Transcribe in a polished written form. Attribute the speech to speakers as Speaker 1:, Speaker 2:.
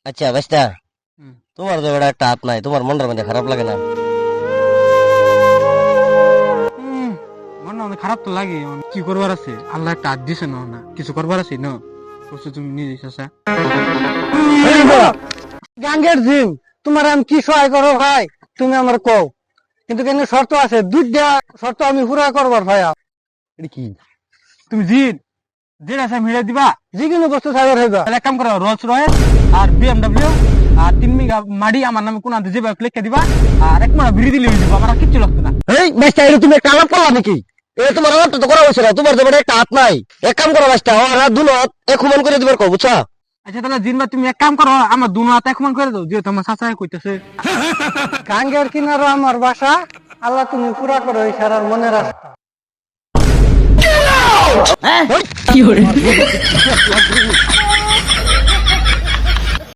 Speaker 1: আচ্ছা বাস্তা,
Speaker 2: হুম।
Speaker 1: তোমার তো বেটা একটা হাত নাই, তোমার মনটার মধ্যে খারাপ লাগে না?
Speaker 2: মনে অনেক খারাপ তো লাগে, কি করবার আছে? আল্লাহ একটা হাত দিছে না, না কিছু করবার আছে না, করছো তুমি নিজে চাচা।
Speaker 3: গাঙ্গের জিম, তোমার আমি কি সহায় করো ভাই? তুমি আমার কও, কিন্তু কেন শর্ত আছে, দুইটা শর্ত আমি পুরা করবার ভাই।
Speaker 2: এটা কি? তুমি জিন যেটা আছে মিলে দিবা।
Speaker 3: যিকোনো বস্তু সাগর হইবা।
Speaker 2: তাহলে এক কাম করো, রোলস রয়েস আর বিএমডব্লিউ আর 3 বিঘা মাটি আমার নামে কোন আনতে যাবে লিখে দিবা, আর এক মাস বিড়ি দিলে হয়ে যাবো, আমার আর কিচ্ছু লাগতো না।
Speaker 1: এই বাস্তা, এটা তুমি একটা আলাপ করলা নাকি? তোমার আলাপটা তো করা হয়েছে না, তোমার তো বেটা একটা হাত নাই। এক কাম করো বাস্তা, ওরা দুলত এক হুমান করে দিবার কও, বুঝছা?
Speaker 2: আচ্ছা তাহলে জিনবা তুমি এক কাম করো, আমার দুনো হাতে এক সমান করে দাও, যেহেতু আমার চাচা কইতেছে।
Speaker 3: গাঙ্গের কিনারো আমার বাসা, আল্লাহ তুমি পুরা করো এই সারার মনে রাস্তা।
Speaker 1: কি